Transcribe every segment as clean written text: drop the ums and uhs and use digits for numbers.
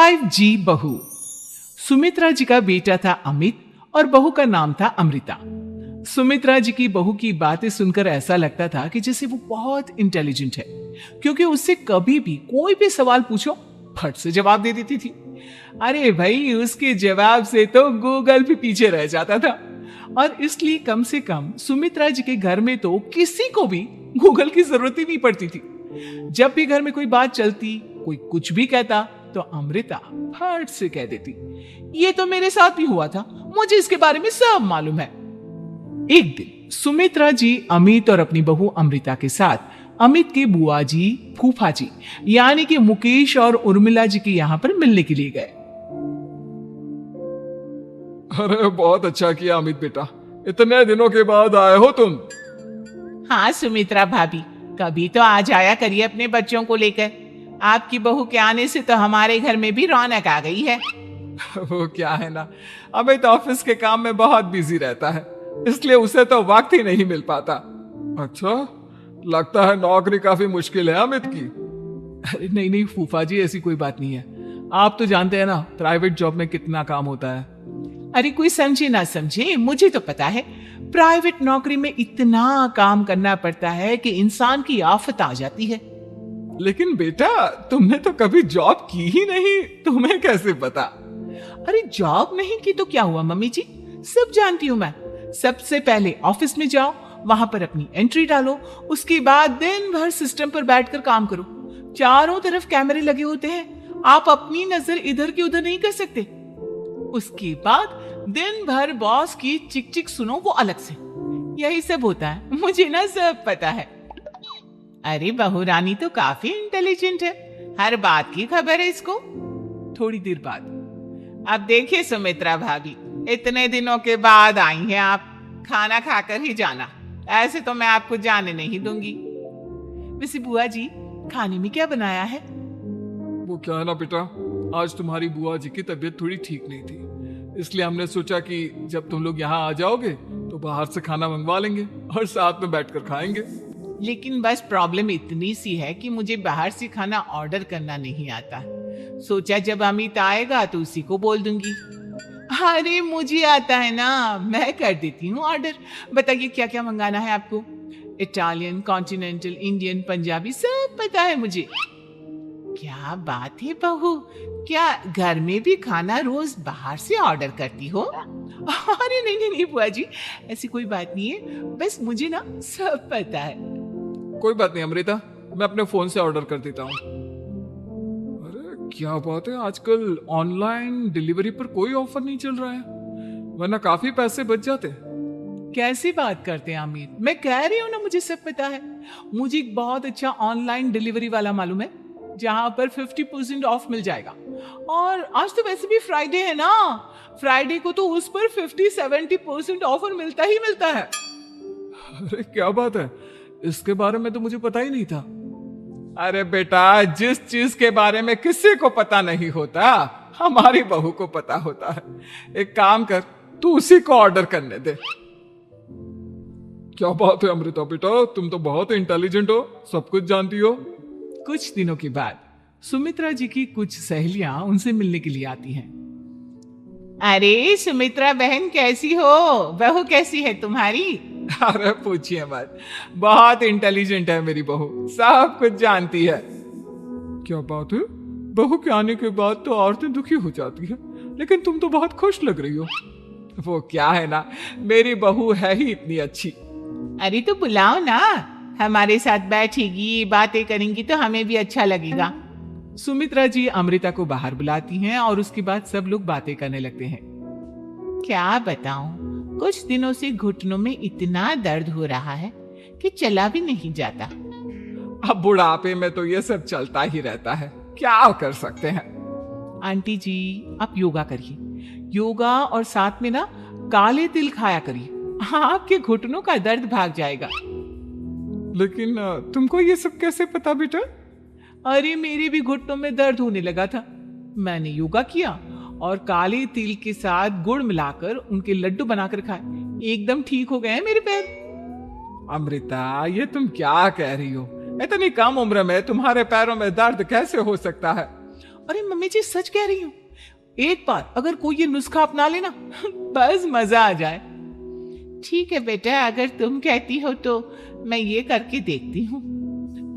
5G बहू। सुमित्रा जी का बेटा था अमित और बहू का नाम था अमृता। सुमित्रा जी की बहू की बातें सुनकर ऐसा लगता था कि जैसे वो बहुत इंटेलिजेंट है, क्योंकि उससे कभी भी कोई भी सवाल पूछो फट से जवाब दे देती थी। अरे भाई, उसके जवाब से तो गूगल भी पीछे रह जाता था। और इसलिए कम से कम सुमित्रा जी के घर में तो किसी को भी गूगल की जरूरत ही नहीं पड़ती थी। जब भी घर में कोई बात चलती, कोई कुछ भी कहता, तो अमृता फट से कह देती, ये तो मेरे साथ भी हुआ था, मुझे इसके बारे में सब मालूम है। एक दिन सुमित्रा जी अमित और अपनी बहू अमृता के साथ अमित के बुआ जी, फूफा जी यानी कि मुकेश और उर्मिला जी के यहां पर मिलने के लिए गए। अरे बहुत अच्छा किया अमित बेटा, इतने दिनों के बाद आए हो तुम। हाँ सुमित्रा भाभी, कभी तो आ जाया करिए अपने बच्चों को लेकर। आपकी बहू के आने से तो हमारे घर में भी रौनक आ गई है। वो क्या है ना, अमित ऑफिस के काम में बहुत बिजी रहता है, इसलिए उसे तो वक्त ही नहीं मिल पाता। अच्छा, लगता है नौकरी काफी मुश्किल है अमित की। अरे नहीं नहीं फूफा जी, ऐसी कोई बात नहीं है। आप तो जानते हैं ना प्राइवेट जॉब में कितना काम होता है। अरे कोई समझे ना समझे, मुझे तो पता है प्राइवेट नौकरी में इतना काम करना पड़ता है कि इंसान की आफत आ जाती है। लेकिन बेटा, तुमने तो कभी जॉब की ही नहीं, तुम्हें कैसे पता? अरे जॉब नहीं की तो क्या हुआ मम्मी जी, सब जानती हूँ मैं। सबसे पहले ऑफिस में जाओ, वहां पर अपनी एंट्री डालो, उसके बाद दिन भर सिस्टम पर बैठकर काम करो। चारों तरफ कैमरे लगे होते हैं, आप अपनी नजर इधर की उधर नहीं कर सकते। उसके बाद दिन भर बॉस की चिक चिक सुनो, वो अलग से। यही सब होता है, मुझे ना सब पता है। अरे बहू रानी तो काफी इंटेलिजेंट है, हर बात की खबर है इसको। थोड़ी देर बाद, अब देखिए सुमित्रा भाभी, इतने दिनों के बाद आई हैं आप, खाना खाकर ही जाना, ऐसे तो मैं आपको जाने नहीं दूंगी। वैसे बुआ जी, खाने में क्या बनाया है? वो क्या है ना बेटा, आज तुम्हारी बुआ जी की तबीयत थोड़ी ठीक नहीं थी, इसलिए हमने सोचा कि जब तुम लोग यहाँ आ जाओगे तो बाहर से खाना मंगवा लेंगे और साथ में बैठकर खाएंगे। लेकिन बस प्रॉब्लम इतनी सी है कि मुझे बाहर से खाना ऑर्डर करना नहीं आता। सोचा जब अमित आएगा तो उसी को बोल दूंगी। अरे मुझे आता है ना, मैं कर देती हूँ ऑर्डर। बताइए क्या क्या मंगाना है आपको? इटालियन, कॉन्टिनेंटल, इंडियन, पंजाबी, सब पता है मुझे। क्या बात है बहू, क्या घर में भी खाना रोज बाहर से ऑर्डर करती हो? अरे नहीं नहीं नहीं बुआ जी, ऐसी कोई बात नहीं है, बस मुझे ना सब पता है। कोई बात नहीं अमृता, मैं अपने फोन से ऑर्डर कर देता हूँ। अरे क्या बात है, आजकल ऑनलाइन डिलीवरी पर कोई ऑफर नहीं चल रहा है, वरना काफी पैसे बच जाते। कैसी बात करते हैं अमित, मैं कह रही हूँ ना मुझे सब पता है। मुझे एक बहुत अच्छा ऑनलाइन डिलीवरी वाला मालूम है, जहां पर 50% ऑफ मिल जाएगा। और आज तो वैसे भी फ्राइडे है ना, फ्राइडे को तो उस पर 50-70% ऑफर मिलता ही मिलता है। अरे क्या बात है, इसके बारे में तो मुझे पता ही नहीं था। अरे बेटा, जिस चीज के बारे में किसी को पता नहीं होता, हमारी बहू को पता होता है। एक काम कर, तू उसी को ऑर्डर करने दे। क्या बात है अमृता बेटा, तुम तो बहुत इंटेलिजेंट हो, सब कुछ जानती हो। कुछ दिनों के बाद सुमित्रा जी की कुछ सहेलियां उनसे मिलने के लिए आती हैं। अरे सुमित्रा बहन कैसी हो, बहू कैसी है तुम्हारी? अरे पूछिए मत, बहुत इंटेलिजेंट है मेरी बहू, सब कुछ जानती है। क्या बात है, बहू के आने के बाद तो औरतें दुखी हो जाती है, लेकिन तुम तो बहुत खुश लग रही हो। वो क्या है ना, मेरी बहू है ही इतनी अच्छी। अरे तो बुलाओ ना, हमारे साथ बैठेगी, बातें करेंगी तो हमें भी अच्छा लगेगा। सुमित्रा जी अमृता को बाहर बुलाती हैं और उसके बाद सब लोग बातें करने लगते हैं। क्या बताऊं, कुछ दिनों से घुटनों में इतना दर्द हो रहा है कि चला भी नहीं जाता। अब बुढ़ापे में तो ये सब चलता ही रहता है, क्या कर सकते हैं। आंटी जी, आप योगा करिए, योगा और साथ में ना काले तिल खाया करिए, आपके घुटनों का दर्द भाग जाएगा। लेकिन तुमको ये सब कैसे पता बेटा? अरे मेरे भी घुटनों में दर्द होने लगा था, मैंने योगा किया और काले तिल के साथ गुड़ मिलाकर उनके लड्डू बनाकर खाए, एकदम ठीक हो गए हैं मेरे पैर। अमृता, ये तुम क्या कह रही हो? इतनी कम उम्र में तुम्हारे पैरों में दर्द कैसे हो सकता है? अरे मम्मी जी सच कह रही हूँ, एक बार अगर कोई ये नुस्खा अपना लेना बस मजा आ जाए। ठीक है बेटा, अगर तुम कहती हो तो मैं ये करके देखती हूँ।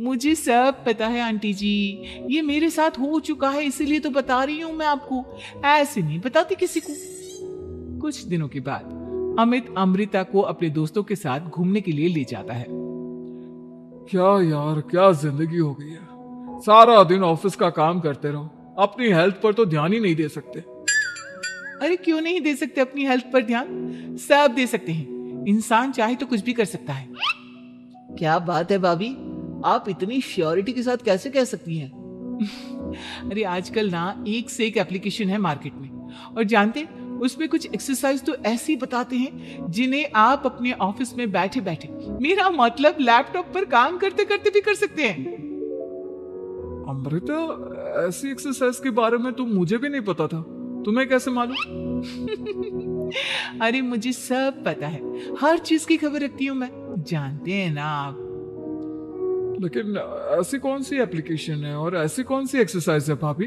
मुझे सब पता है आंटी जी, ये मेरे साथ हो चुका है, इसीलिए तो बता रही हूँ मैं आपको, ऐसे नहीं बताती किसी को। कुछ दिनों के बाद अमित अमृता को अपने दोस्तों के साथ घूमने के लिए ले जाता है। क्या यार, क्या जिंदगी हो गई है। सारा दिन ऑफिस का काम करते रहो, अपनी हेल्थ पर तो ध्यान ही नहीं दे सकते। अरे क्यों नहीं दे सकते अपनी हेल्थ पर ध्यान? सब दे सकते हैं, इंसान चाहे तो कुछ भी कर सकता है। क्या बात है भाभी, आप इतनी श्योरिटी के साथ कैसे कह सकती हैं? अरे आजकल ना एक से एक एप्लीकेशन है मार्केट में, और जानते उसमें कुछ एक्सरसाइज तो ऐसी बताते हैं जिन्हें आप अपने ऑफिस में बैठे बैठे, मेरा मतलब लैपटॉप पर काम करते करते भी कर सकते हैं। अमृता, ऐसी एक्सरसाइज के बारे में तो मुझे भी नहीं पता था, तुम्हें कैसे मालूम? अरे मुझे सब पता है, हर चीज की खबर रखती हूँ मैं, जानते हैं ना आप। लेकिन ऐसी कौन सी एप्लीकेशन है और ऐसी कौन सी एक्सरसाइज है भाभी?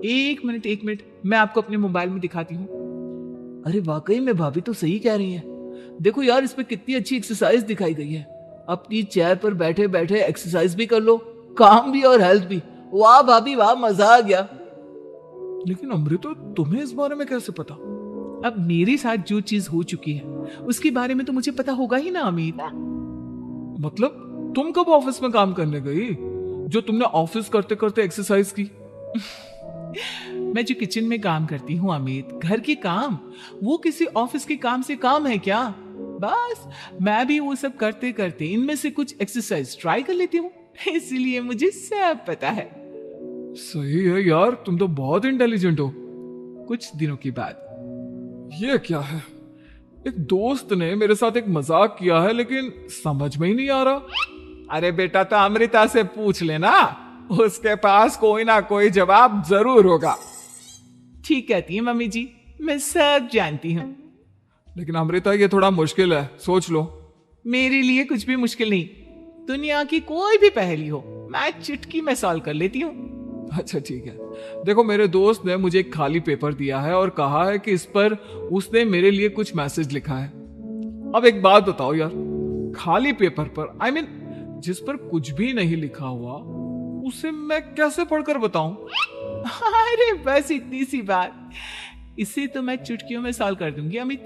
एक मिनट, मैं आपको अपने मोबाइल में दिखाती हूँ। अरे वाकई में भाभी तो सही कह रही हैं। देखो यार, इस पे कितनी अच्छी एक्सरसाइज दिखाई गई है। अपनी चेयर पर बैठे बैठे एक्सरसाइज भी कर लो, काम भी और हेल्थ भी। वाह भाभी वाह, मजा आ गया। लेकिन अमृता, तुम्हें इस बारे में कैसे पता? अब मेरे साथ जो चीज हो चुकी है उसके बारे में तो मुझे पता होगा ही ना अमित। मतलब तुम कब ऑफिस में काम करने गई जो तुमने ऑफिस करते करते एक्सरसाइज की? मैं जो किचन में काम करती हूँ अमित, घर के काम, वो किसी ऑफिस के काम से काम है क्या? बस मैं भी वो सब करते करते इनमें से कुछ एक्सरसाइज ट्राई कर लेती हूँ, इसलिए मुझे सब पता है। सही है यार, तुम तो बहुत इंटेलिजेंट हो। कुछ दिनों के बाद ये क्या है? एक दोस्त ने मेरे साथ एक मजाक किया है, लेकिन समझ में ही नहीं आ रहा। अरे बेटा, तो अमृता से पूछ लेना, उसके पास कोई ना कोई जवाब जरूर होगा। ठीक कहती है मम्मी जी, मैं सब जानती हूँ। लेकिन अमृता, ये थोड़ा मुश्किल है, सोच लो। मेरे लिए कुछ भी मुश्किल नहीं, दुनिया की कोई भी पहेली हो मैं चुटकी में सॉल्व कर लेती हूँ। अच्छा ठीक है, देखो मेरे दोस्त ने मुझे एक खाली पेपर दिया है और कहा है कि इस पर उसने मेरे लिए कुछ मैसेज लिखा है। अब एक बात बताओ यार, खाली पेपर पर, I mean, जिस पर कुछ भी नहीं लिखा हुआ, उसे मैं कैसे पढ़कर बताऊं? अरे बस इतनी सी बात, इसे तो मैं चुटकियों में सॉल्व कर दूंगी अमित।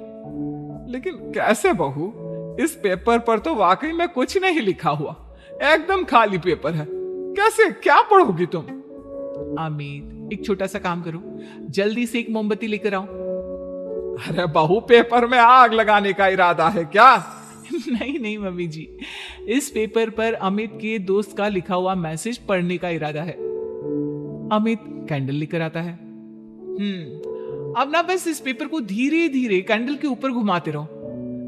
लेकिन कैसे बहू? इस पेपर पर तो वाकई में कुछ नहीं लिखा हुआ, एकदम खाली पेपर है, कैसे, क्या पढ़ोगी तुम? अमित, एक छोटा सा काम करो, जल्दी से एक मोमबत्ती लेकर आओ। अरे बहू, पेपर में आग लगाने का इरादा है क्या? नहीं मम्मी जी, इस पेपर पर अमित के दोस्त का लिखा हुआ मैसेज पढ़ने का इरादा है। अमित कैंडल लेकर आता है। अब ना बस इस पेपर को धीरे धीरे कैंडल के ऊपर घुमाते रहो,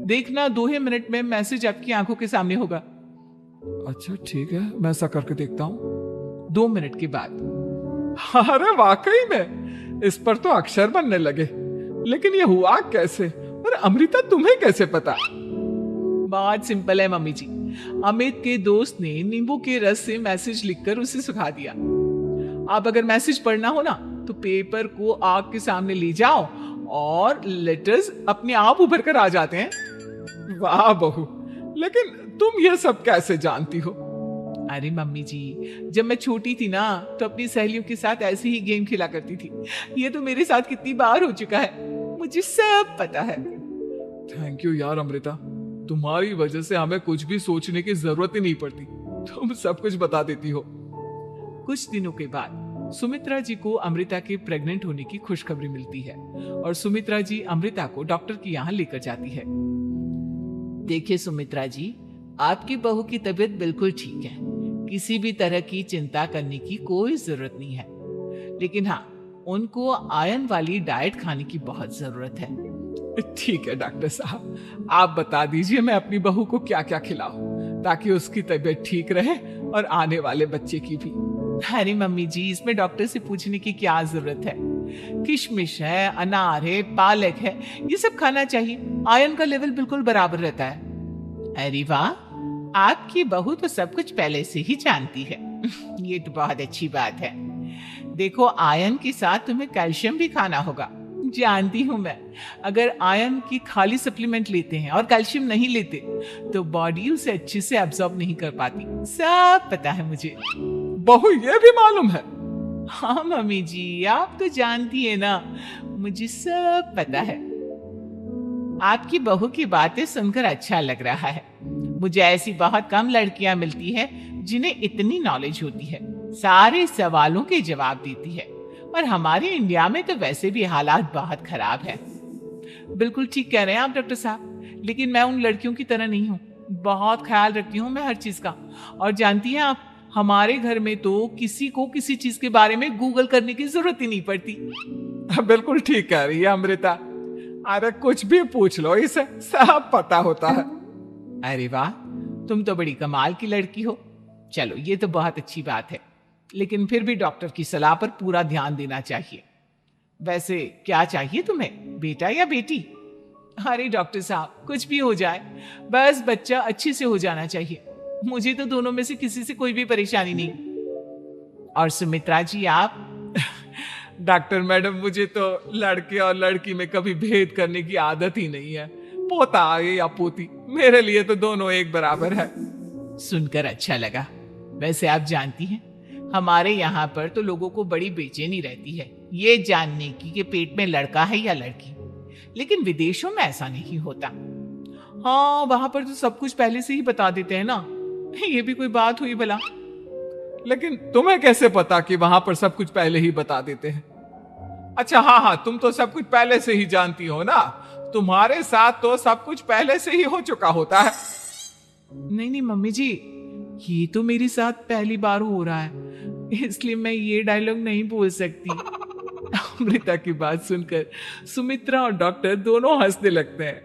देखना 2 ही मिनट में मैसेज आपकी आंखों के सामने होगा। अच्छा ठीक है, मैं ऐसा करके देखता हूँ। 2 मिनट के बाद, अरे वाकई में इस पर तो अक्षर बनने लगे, लेकिन ये हुआ कैसे? और अमृता, तुम्हें कैसे पता? बात सिंपल है मम्मी जी, अमित के दोस्त ने नींबू के रस से मैसेज लिखकर उसे सुखा दिया। अब अगर मैसेज पढ़ना हो ना तो पेपर को आग के सामने ले जाओ और लेटर्स अपने आप उभर कर आ जाते हैं। वाह बहू, लेकिन तुम ये सब कैसे जानती हो? अरे मम्मी जी, जब मैं छोटी थी ना तो अपनी सहेलियों के साथ ऐसे ही गेम खेला करती थी। ये तो मेरे साथ कितनी बार हो चुका है, मुझे सब पता है। थैंक यू यार अमृता, तुम्हारी वजह से हमें कुछ भी सोचने की जरूरत ही नहीं पड़ती, तुम सब कुछ बता देती हो। कुछ दिनों के बाद सुमित्रा जी को अमृता के प्रेग्नेंट होने की खुशखबरी मिलती है और सुमित्रा जी अमृता को डॉक्टर के यहाँ लेकर जाती है। देखिए सुमित्रा जी, आपकी बहू की तबीयत बिल्कुल ठीक है, किसी भी तरह की चिंता करने की कोई जरूरत नहीं है, लेकिन हाँ, उनको आयरन वाली डाइट खाने की बहुत जरूरत है। ठीक है डॉक्टर साहब, आप बता दीजिए मैं अपनी बहू को क्या क्या खिलाऊं ताकि उसकी तबीयत ठीक रहे और आने वाले बच्चे की भी। अरे मम्मी जी, इसमें डॉक्टर से पूछने की क्या जरूरत है? किशमिश है, अनार है, पालक है, ये सब खाना चाहिए, आयरन का लेवल बिल्कुल बराबर रहता है। अरे वाह, आपकी बहू तो सब कुछ पहले से ही जानती है। ये तो बहुत अच्छी बात है। देखो, आयरन के साथ तुम्हें कैल्शियम भी खाना होगा। जानती हूं मैं, अगर आयरन की खाली सप्लीमेंट लेते हैं और कैल्शियम नहीं लेते तो बॉडी उसे अच्छे से एब्जॉर्ब नहीं कर पाती। सब पता है मुझे। बहू ये भी मालूम है? हाँ मम्मी जी, आप तो जानती है ना, मुझे सब पता है। आपकी बहू की बातें सुनकर अच्छा लग रहा है। मुझे ऐसी बहुत कम लड़कियां मिलती है जिन्हें इतनी नॉलेज होती है, सारे सवालों के जवाब देती है। और हमारे इंडिया में तो वैसे भी हालात बहुत खराब है। बिल्कुल ठीक कह रहे हैं आप डॉक्टर साहब, लेकिन मैं उन लड़कियों की तरह नहीं हूँ। बहुत ख्याल रखती हूँ मैं हर चीज का। और जानती हैं आप, हमारे घर में तो किसी को किसी चीज के बारे में गूगल करने की जरूरत ही नहीं पड़ती। बिल्कुल ठीक कह रही है अमृता। अरे कुछ भी पूछ लो, इसे सब पता होता है। अरे वाह, तुम तो बड़ी कमाल की लड़की हो। चलो, ये तो बहुत अच्छी बात है, लेकिन फिर भी डॉक्टर की सलाह पर पूरा ध्यान देना चाहिए। वैसे क्या चाहिए तुम्हें, बेटा या बेटी? अरे डॉक्टर साहब, कुछ भी हो जाए, बस बच्चा अच्छे से हो जाना चाहिए। मुझे तो दोनों में से किसी से कोई भी परेशानी नहीं। और सुमित्रा जी, आप? डॉक्टर मैडम, मुझे तो लड़के और लड़की में कभी भेद करने की आदत ही नहीं है। पोता आए या पोती, मेरे लिए तो दोनों एक बराबर है। सुनकर अच्छा लगा। वैसे आप जानती हैं, हमारे यहाँ पर तो लोगों को बड़ी बेचैनी रहती है ये जानने की कि पेट में लड़का है या लड़की। लेकिन विदेशों में ऐसा नहीं होता। हाँ, वहां पर तो सब कुछ पहले से ही बता देते हैं ना। ये भी कोई बात हुई भला? लेकिन तुम्हें कैसे पता कि वहां पर सब कुछ पहले ही बता देते हैं? अच्छा हाँ, तुम तो सब कुछ पहले से ही जानती हो ना। तुम्हारे साथ तो सब कुछ पहले से ही हो चुका होता है। नहीं मम्मी जी, ये तो मेरे साथ पहली बार हो रहा है, इसलिए मैं ये डायलॉग नहीं बोल सकती। अमृता की बात सुनकर सुमित्रा और डॉक्टर दोनों हंसने लगते हैं।